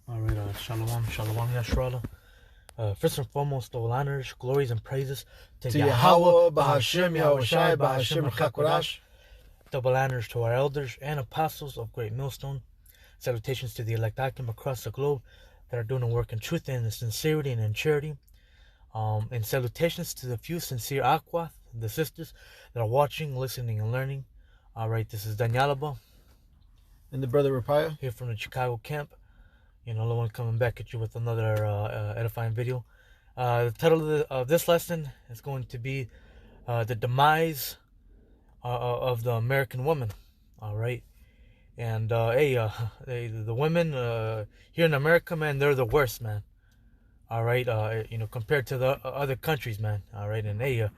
Alright, shalom, Yashrala. First and foremost, all honors, glories, and praises to Yahweh, Bahashem, Yahushai, Bahashem, Chakorash. Double honors to our elders and apostles of Great Millstone. Salutations to the elect Akim across the globe that are doing the work in truth and in sincerity and in charity. And salutations to the few sincere Aqua, the sisters that are watching, listening, and learning. Alright, this is Danyalaba. And the brother Rapaya. Here from the Chicago camp. Lone coming back at you with another edifying video. The title of this lesson is going to be the demise of the American woman. All right, and the women here in America, man, they're the worst, man. All right, compared to the other countries, man. All right, and a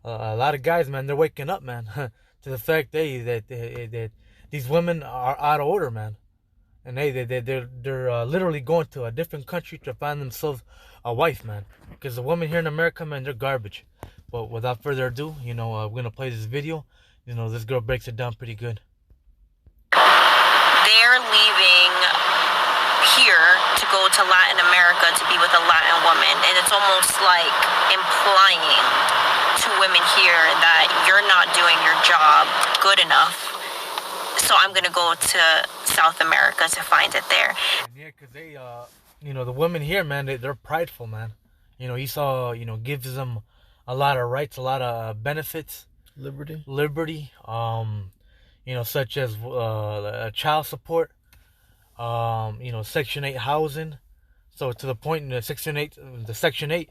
lot of guys, man, they're waking up, man, to the fact that these women are out of order, man. And they're literally going to a different country to find themselves a wife, man. Because the women here in America, man, they're garbage. But without further ado, we're going to play this video. This girl breaks it down pretty good. They're leaving here to go to Latin America to be with a Latin woman. And it's almost like implying to women here that you're not doing your job good enough. So I'm going to go to South America to find it there. Yeah, because they, the women here, man, they're prideful, man. Esau, gives them a lot of rights, a lot of benefits. Liberty, such as child support, Section 8 housing. So to the point in the Section 8,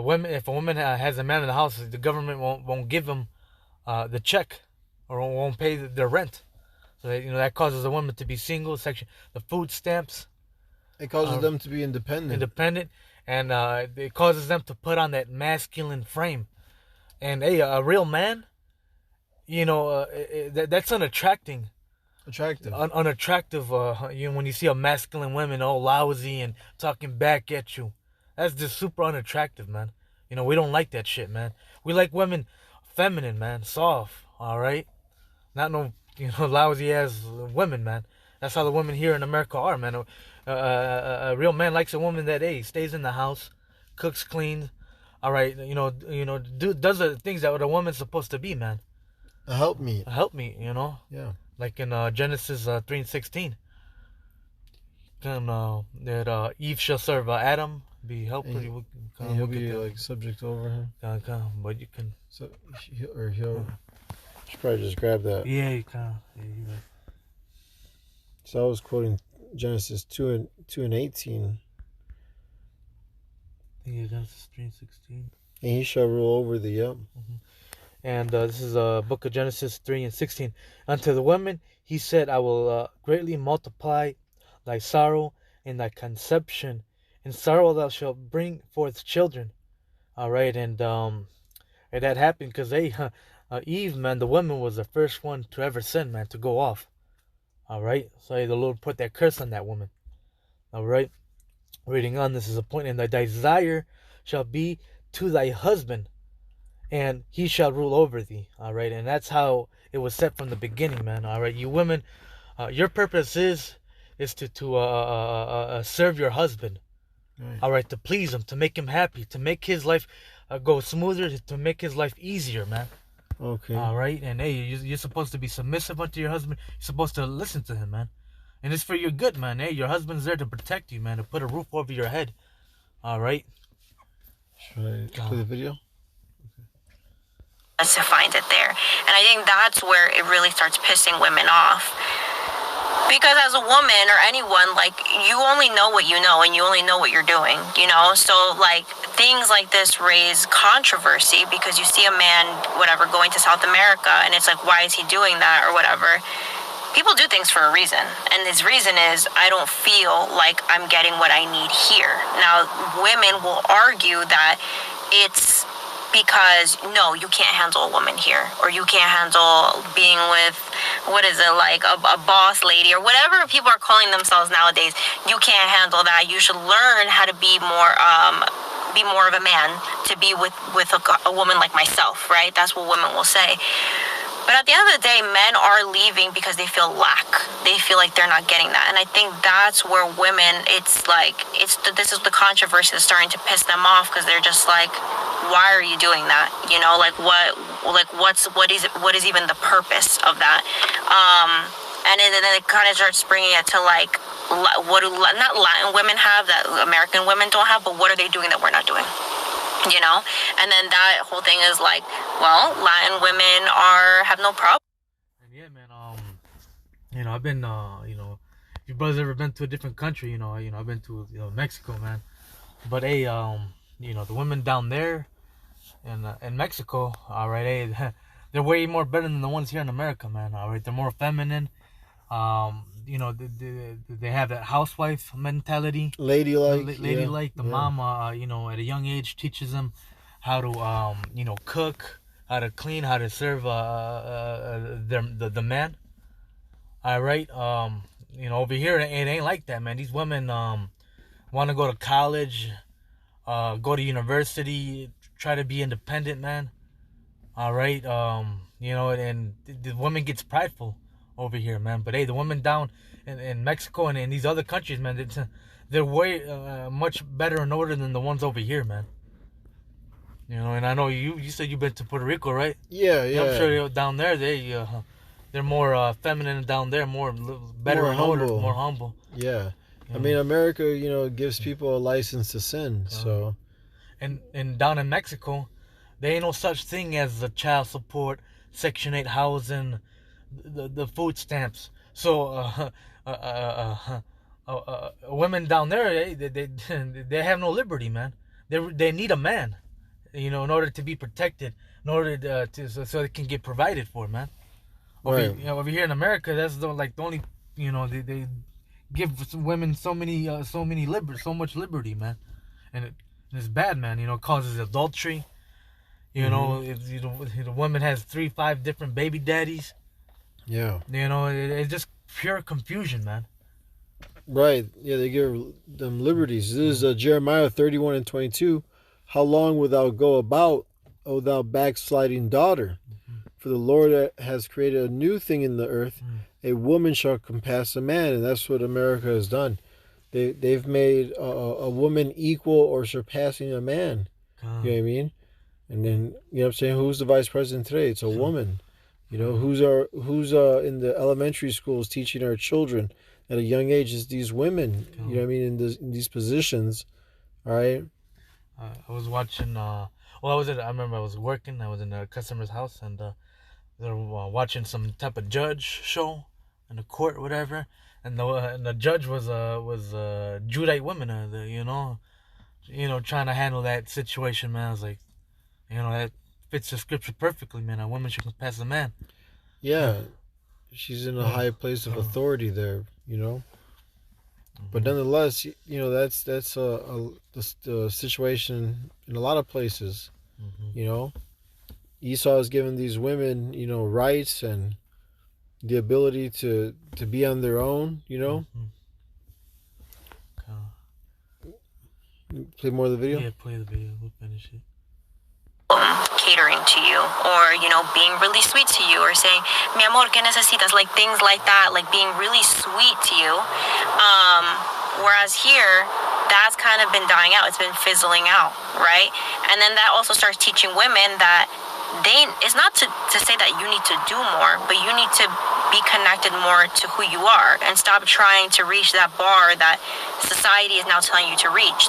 women, if a woman has a man in the house, the government won't give them the check or won't pay their rent. So that causes a woman to be single. The food stamps. It causes them to be independent. And it causes them to put on that masculine frame. And a real man, that's unattractive. Unattractive. When you see a masculine woman all lousy and talking back at you, that's just super unattractive, man. We don't like that shit, man. We like women feminine, man, soft. All right, not no lousy ass women, man. That's how the women here in America are, man. A real man likes a woman that stays in the house, cooks, cleans. All right, does the things that a woman's supposed to be, man. A helpmeet. Yeah. Like in Genesis 3:16. That Eve shall serve Adam, be helper. And he'll be like subject over him. But you can. So he'll. Should probably just grab that. Yeah, you can. Yeah, you're right. So I was quoting Genesis 2 and 18. Yeah, Genesis 3:16. And he shall rule over thee. Yep. Mm-hmm. And this is a book of Genesis 3:16. Unto the women he said, I will greatly multiply thy sorrow and thy conception. In sorrow thou shalt bring forth children. All right, and that happened because Eve, man, the woman was the first one to ever sin, man, to go off. All right, so the Lord put that curse on that woman. All right, reading on, this is a point, and thy desire shall be to thy husband, and he shall rule over thee. All right, and that's how it was set from the beginning, man. All right, you women, your purpose is to serve your husband. Right. All right, to please him, to make him happy, to make his life go smoother, to make his life easier, man. Okay. All right, and you're supposed to be submissive unto your husband. You're supposed to listen to him, man. And it's for your good, man. Your husband's there to protect you, man, to put a roof over your head. All right. Should I play the video? To find it there. And I think that's where it really starts pissing women off. Because as a woman or anyone, like, you only know what you know and you only know what you're doing, So, like, things like this raise controversy because you see a man, whatever, going to South America and it's like, why is he doing that or whatever? People do things for a reason. And his reason is, I don't feel like I'm getting what I need here. Now, women will argue that it's because, no, you can't handle a woman here, or you can't handle being with, a boss lady, or whatever people are calling themselves nowadays. You can't handle that. You should learn how to be more of a man, to be with a woman like myself, right? That's what women will say. But at the end of the day, men are leaving because they feel lack. They feel like they're not getting that. And I think that's where women, this is the controversy that's starting to piss them off, because they're just like, why are you doing that? What is even the purpose of that? And then it kind of starts bringing it to like, what do not Latin women have that American women don't have, but what are they doing that we're not doing? And then that whole thing is like, well, Latin women have no problem. And yeah, man, I've been, if your brother's ever been to a different country, I've been to, Mexico, man. But hey, the women down there in Mexico, all right, hey, they're way more better than the ones here in America, man. All right, they're more feminine. They have that housewife mentality, ladylike. The mama, at a young age teaches them how to, cook, how to clean, how to serve the man. All right, over here it ain't like that, man. These women want to go to college, go to university, try to be independent, man. All right, and the woman gets prideful over here, man. But hey, the women down in Mexico and in these other countries, man, they're way much better in order than the ones over here, man. And I know you said you've been to Puerto Rico, right? Yeah. I'm sure down there they're more feminine down there, better in order, more humble. Yeah. I mean, America, gives people a license to sin. So, and down in Mexico, there ain't no such thing as the child support, Section 8 housing, the food stamps. So women down there, they have no liberty, man. They need a man, in order to be protected, in order so they can get provided for, man. Over here in America, that's the only, they give women so much liberty, man, and it's bad, man. It causes adultery. If the woman has 3-5 different baby daddies. Yeah. It's just pure confusion, man. Right. Yeah, they give them liberties. This is Jeremiah 31:22. How long wilt thou go about, O thou backsliding daughter? For the Lord has created a new thing in the earth. A woman shall compass a man. And that's what America has done. They've made a woman equal or surpassing a man. You know what I mean? And then, what I'm saying, who's the vice president today? It's a woman. Who's in the elementary schools teaching our children at a young age is these women. You know what I mean? In these positions. All right. I was watching. I remember I was working. I was in a customer's house, and they were watching some type of judge show in the court, or whatever. And the judge was a Judite woman. Trying to handle that situation, man. I was like, that fits the scripture perfectly, man. A woman should pass a man. Yeah, she's in a high place of authority there, But nonetheless, that's the situation in a lot of places. Esau has given these women, rights and the ability to be on their own. Play more of the video. Yeah, play the video. We'll finish it. Catering to you, or being really sweet to you, or saying mi amor, ¿qué necesitas? Like things like that, like being really sweet to you. Whereas here, that's kind of been dying out. It's been fizzling out, right? And then that also starts teaching women that it's not to say that you need to do more, but you need to be connected more to who you are and stop trying to reach that bar that society is now telling you to reach.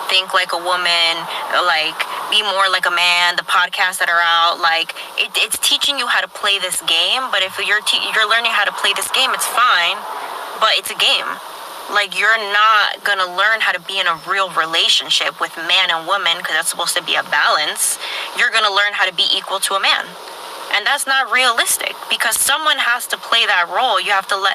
Think like a woman, like be more like a man, the podcasts that are out, like it's teaching you how to play this game. But if you're learning how to play this game, it's fine, but it's a game. Like, you're not gonna learn how to be in a real relationship with man and woman, because that's supposed to be a balance. You're gonna learn how to be equal to a man. And that's not realistic, because someone has to play that role. You have to let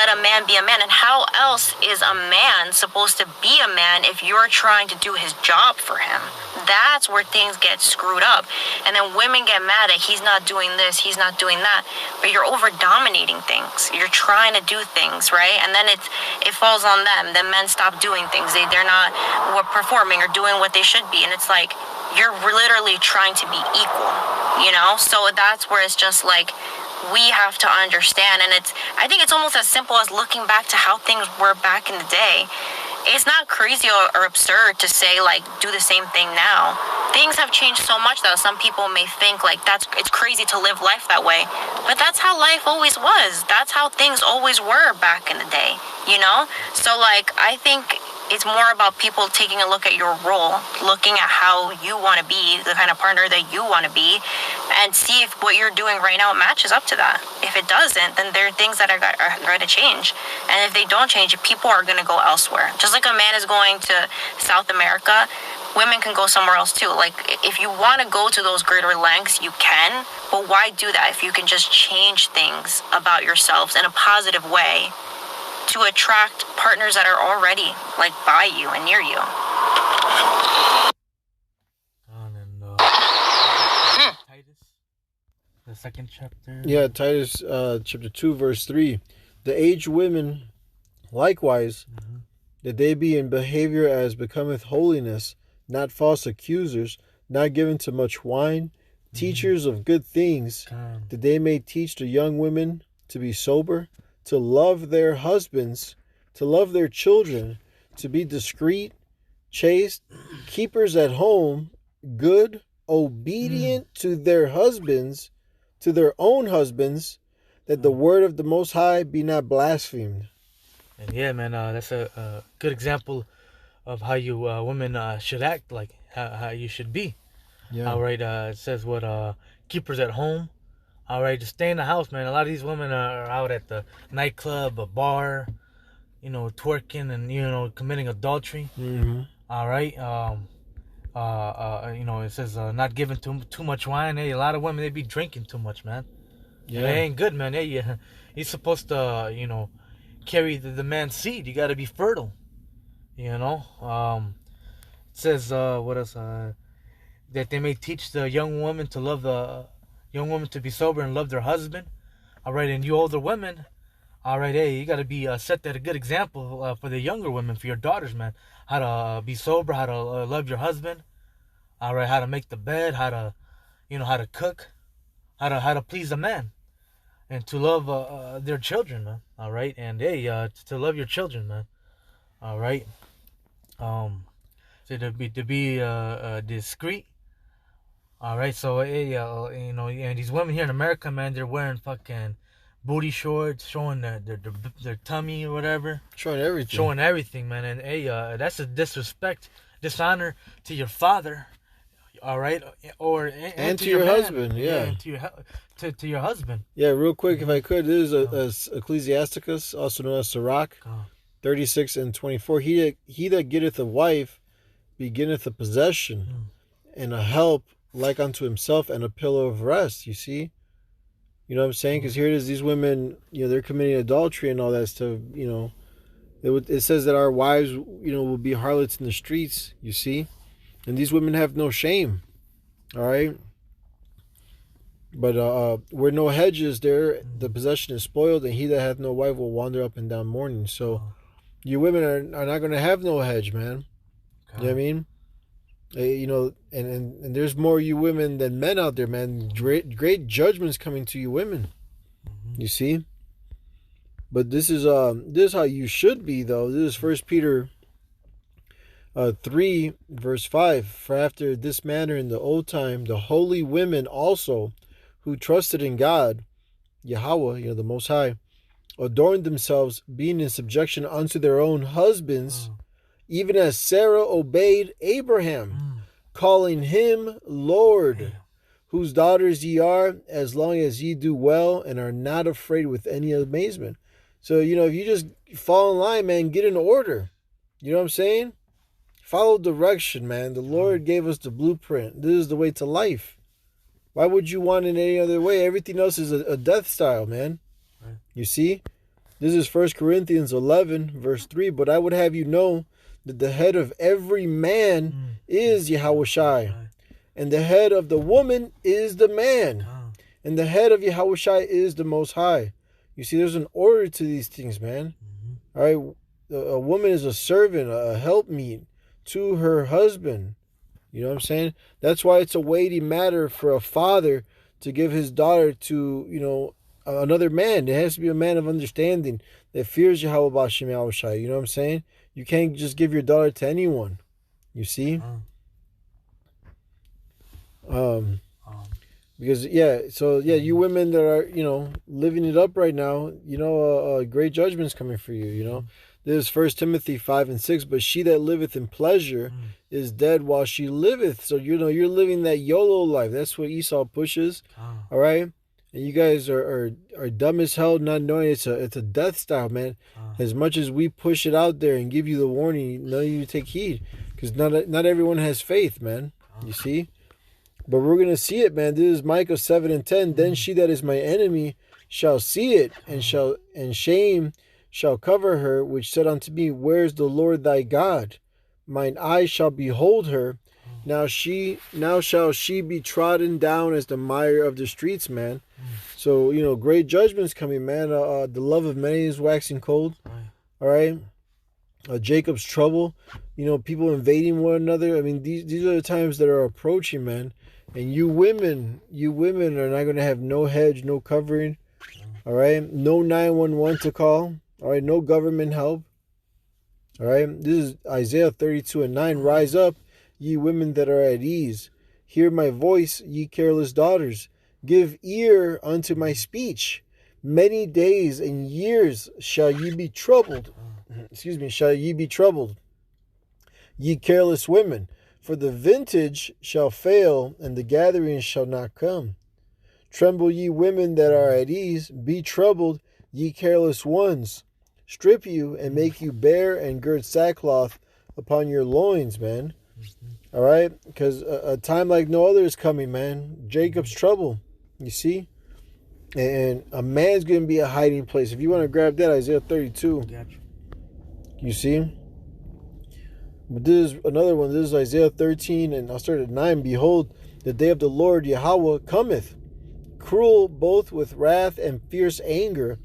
a man be a man. And how else is a man supposed to be a man if you're trying to do his job for him? That's where things get screwed up. And then women get mad that he's not doing this, he's not doing that. But you're over dominating things. You're trying to do things, right? And then it falls on them. Then men stop doing things. They're not performing or doing what they should be. And it's like, you're literally trying to be equal. you know? So that's where it's just like, we have to understand. And I think it's almost as simple as looking back to how things were back in the day. It's not crazy or absurd to say, like, do the same thing now. Things have changed so much that some people may think, like, it's crazy to live life that way. But that's how life always was. That's how things always were back in the day, you know? So, like, I think it's more about people taking a look at your role, looking at how you want to be, the kind of partner that you want to be, and see if what you're doing right now matches up to that. If it doesn't, then there are things that are going to change. And if they don't change, people are going to go elsewhere. Just like a man is going to South America, women can go somewhere else too. Like, if you want to go to those greater lengths, you can, but why do that if you can just change things about yourselves in a positive way to attract partners that are already, like, by you and near you? Titus, the second chapter. Yeah, Titus chapter 2, verse 3. The aged women likewise, that they be in behavior as becometh holiness, not false accusers, not given to much wine, teachers of good things, that they may teach the young women to be sober, to love their husbands, to love their children, to be discreet, chaste, keepers at home, good, obedient to their husbands, to their own husbands, that the word of the Most High be not blasphemed. And yeah, man, that's a good example of how you women should act, like how you should be. Yeah. All right, it says what keepers at home. All right, just stay in the house, man. A lot of these women are out at the nightclub, a bar, you know, twerking and, you know, committing adultery. Mm-hmm. All right. You know, it says not giving too much wine. Hey, a lot of women, they be drinking too much, man. Yeah. And it ain't good, man. Hey, he's supposed to, you know, carry the man's seed. You got to be fertile. You know. It says what else? That they may teach the young woman to love young women to be sober and love their husband. All right, and you older women, all right, hey, you got to be set that a good example for the younger women, for your daughters, man. How to be sober, how to love your husband. All right, how to make the bed, how to, you know, how to cook, how to please a man, and to love their children, man. All right, and hey, to love your children, man. All right. So to be discreet. All right, so hey, you know, and these women here in America, man, they're wearing fucking booty shorts, showing their tummy or whatever, showing everything, man. And hey, that's a disrespect, dishonor to your father. All right, and to your husband, yeah, and to your husband. Yeah, real quick, if I could, this is Ecclesiasticus, also known as Sirach, 36 and 24. He that getteth a wife beginneth a possession, and a help like unto himself, and a pillow of rest. You see, you know what I'm saying? Because here it is, these women, you know, they're committing adultery and all that stuff. You know, it says that our wives, you know, will be harlots in the streets. You see, and these women have no shame. All right. But where no hedges, there the possession is spoiled, and he that hath no wife will wander up and down mourning. So, you women are not going to have no hedge, man. You know what I mean? You know, and there's more you women than men out there, man. Great judgments coming to you women. You see? But this is how you should be, though. This is 1 Peter 3 verse 5. For after this manner in the old time, the holy women also, who trusted in God, Yahweh, you know, the Most High, adorned themselves, being in subjection unto their own husbands, even as Sarah obeyed Abraham, calling him Lord, whose daughters ye are, as long as ye do well and are not afraid with any amazement. So, you know, if you just fall in line, man, get in order. You know what I'm saying? Follow direction, man. The Lord gave us the blueprint. This is the way to life. Why would you want it any other way? Everything else is a death style, man. You see? This is 1 Corinthians 11, verse 3. But I would have you know that the head of every man is Yahushai, and the head of the woman is the man, and the head of Yahushai is the Most High. You see, there's an order to these things, man. All right? A woman is a servant, a helpmeet to her husband. You know what I'm saying? That's why it's a weighty matter for a father to give his daughter to, another man. It has to be a man of understanding that fears Yahweh Bashim Yahushai. You know what I'm saying? You can't just give your daughter to anyone. You see? Um, Um, because you women that are living it up right now, great judgment's coming for you. This is 1 Timothy 5:6. But she that liveth in pleasure is dead while she liveth. So you're living that YOLO life. That's what Esau pushes. All right, and you guys are dumb as hell, not knowing it's a death style, man. As much as we push it out there and give you the warning, none of you take heed, because not everyone has faith, man. You see. But we're going to see it, man. This is Micah 7:10. Then she that is my enemy shall see it, and shame shall cover her, which said unto me, Where is the Lord thy God? Mine eyes shall behold her. Now shall she be trodden down as the mire of the streets, man. So, great judgment's coming, man. The love of many is waxing cold. All right. Jacob's trouble, people invading one another. I mean, these are the times that are approaching, man. And you women are not going to have no hedge, no covering. All right. No 911 to call. All right. No government help. All right. This is Isaiah 32:9. Rise up, ye women that are at ease. Hear my voice, ye careless daughters. Give ear unto my speech. Many days and years shall ye be troubled. Shall ye be troubled, ye careless women. For the vintage shall fail, and the gathering shall not come. Tremble, ye women that are at ease. Be troubled, ye careless ones. Strip you, and make you bare, and gird sackcloth upon your loins, man. All right? Because a time like no other is coming, man. Jacob's trouble, you see? And a man's going to be a hiding place. If you want to grab that, Isaiah 32. Gotcha. You see? But this is another one. This is Isaiah 13, and I'll start at 9. Behold, the day of the Lord Yahweh cometh, cruel both with wrath and fierce anger,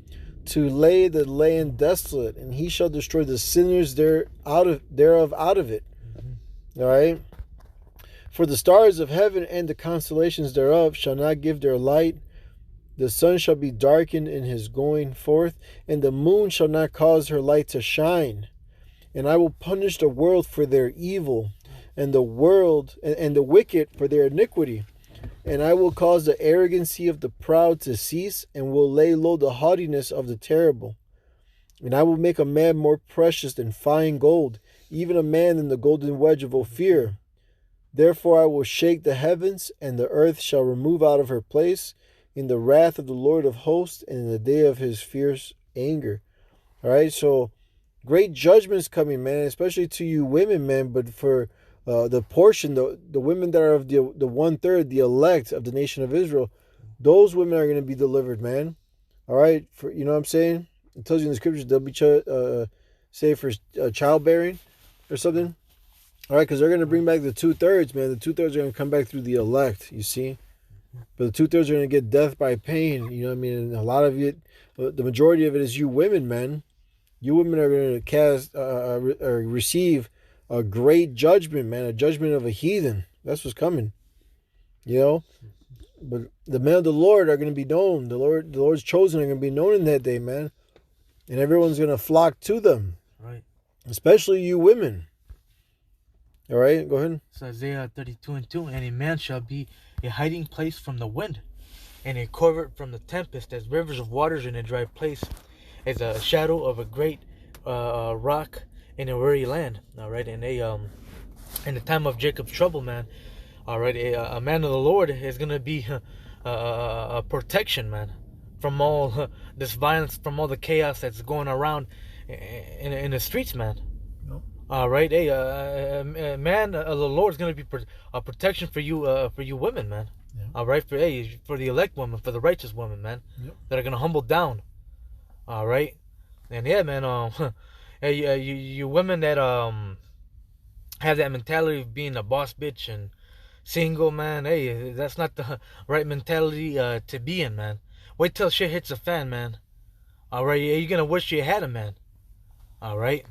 to lay the land desolate, and he shall destroy the sinners thereof out of it. All right? For the stars of heaven and the constellations thereof shall not give their light. The sun shall be darkened in his going forth, and the moon shall not cause her light to shine. And I will punish the world for their evil, and the wicked for their iniquity. And I will cause the arrogancy of the proud to cease, and will lay low the haughtiness of the terrible. And I will make a man more precious than fine gold, even a man than the golden wedge of Ophir. Therefore I will shake the heavens, and the earth shall remove out of her place, in the wrath of the Lord of hosts, and in the day of his fierce anger. All right, so great judgment's coming, man, especially to you women, man. But for the portion, the women that are of the 1/3, the elect of the nation of Israel, those women are going to be delivered, man. All right, for you know what I'm saying? It tells you in the scriptures they'll be saved for childbearing or something. All right, because they're going to bring back the 2/3, man. The 2/3 are going to come back through the elect, you see. But the 2/3 are going to get death by pain. You know what I mean? And a lot of it, the majority of it is you women, man. You women are going to receive a great judgment, man. A judgment of a heathen. That's what's coming. You know? But the men of the Lord are going to be known. The Lord's chosen are going to be known in that day, man. And everyone's going to flock to them. Right. Especially you women. All right, go ahead. So Isaiah 32:2, and a man shall be a hiding place from the wind, and a covert from the tempest, as rivers of waters in a dry place, as a shadow of a great rock in a weary land. All right, in the time of Jacob's trouble, man. All right, a man of the Lord is gonna be a protection, man, from all this violence, from all the chaos that's going around in the streets, man. All right, hey, man, the Lord's gonna be a protection for you women, man. Yeah. All right, for the elect women, for the righteous women, man, that are gonna humble down. All right, and yeah, man, hey, you women that have that mentality of being a boss bitch and single, man. Hey, that's not the right mentality to be in, man. Wait till shit hits the fan, man. All right, you're gonna wish you had a man. All right.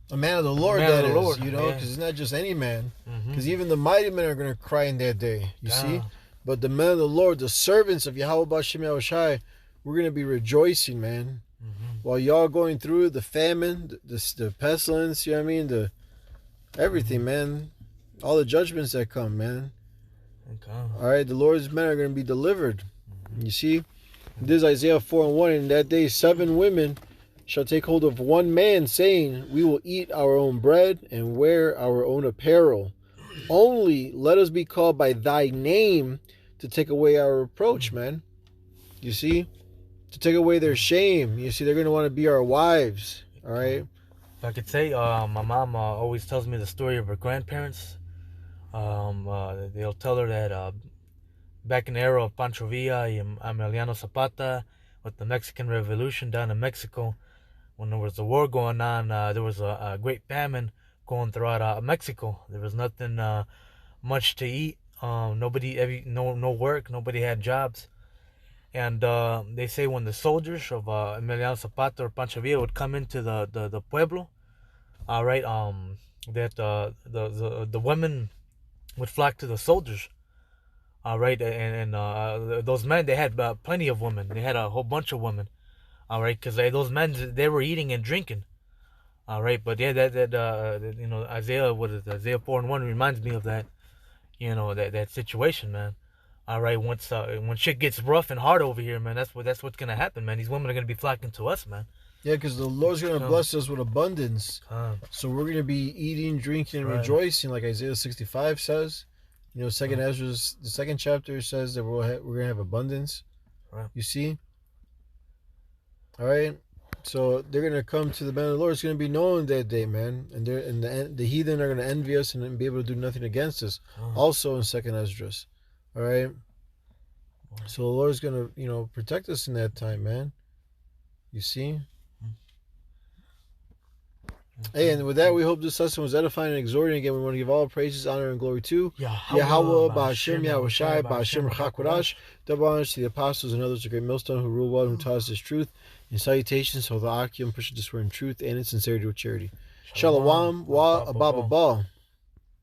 A man of the Lord, man of that the is, Lord, you know, yeah. because it's not just any man. Mm-hmm. Because even the mighty men are going to cry in that day, you see? Yeah. But the men of the Lord, the servants of Yahweh B'Shem Yahushai, we're going to be rejoicing, man. Mm-hmm. While y'all going through the famine, the pestilence, you know what I mean? The everything, man. All the judgments that come, man. Okay. All right, the Lord's men are going to be delivered. Mm-hmm. You see? This is Isaiah 4:1. In that day, 7 women shall take hold of one man, saying, we will eat our own bread and wear our own apparel. Only let us be called by thy name to take away our reproach, man. You see? To take away their shame. You see, they're going to want to be our wives. All right? If I could say, my mom always tells me the story of her grandparents. They'll tell her that back in the era of Pancho Villa and Emiliano Zapata, with the Mexican Revolution down in Mexico, when there was a war going on, there was a great famine going throughout Mexico. There was nothing much to eat. No work. Nobody had jobs. And they say when the soldiers of Emiliano Zapata or Pancho Villa would come into the pueblo, all right, that the women would flock to the soldiers, all right, and those men, they had plenty of women. They had a whole bunch of women, all right, because those men, they were eating and drinking, all right. But yeah, Isaiah 4:1 reminds me of that, that situation, man. All right, once when shit gets rough and hard over here, man, that's what's gonna happen, man. These women are gonna be flocking to us, man. Yeah, because the Lord's going to bless us with abundance. So we're going to be eating, drinking, and rejoicing, like Isaiah 65 says. You know, Second Ezra's, the 2nd chapter says that we're going to have abundance. Right. You see? All right? So they're going to come to the man of the Lord. It's going to be known that day, man. And the heathen are going to envy us and be able to do nothing against us. Also in 2nd Esdras. All right? So the Lord's going to, protect us in that time, man. You see? Hey, and with that, we hope this lesson was edifying and exhorting. Again, we want to give all praises, honor, and glory to Yahweh, Ba'Hashem, Yahushai, Ba'Hashem, Chakodash, double honors to the apostles and others, the great millstone who rule well and who taught us this truth. And salutations to the Akim, pushing to swear in truth and in sincerity with charity. Shalom, wa ababa.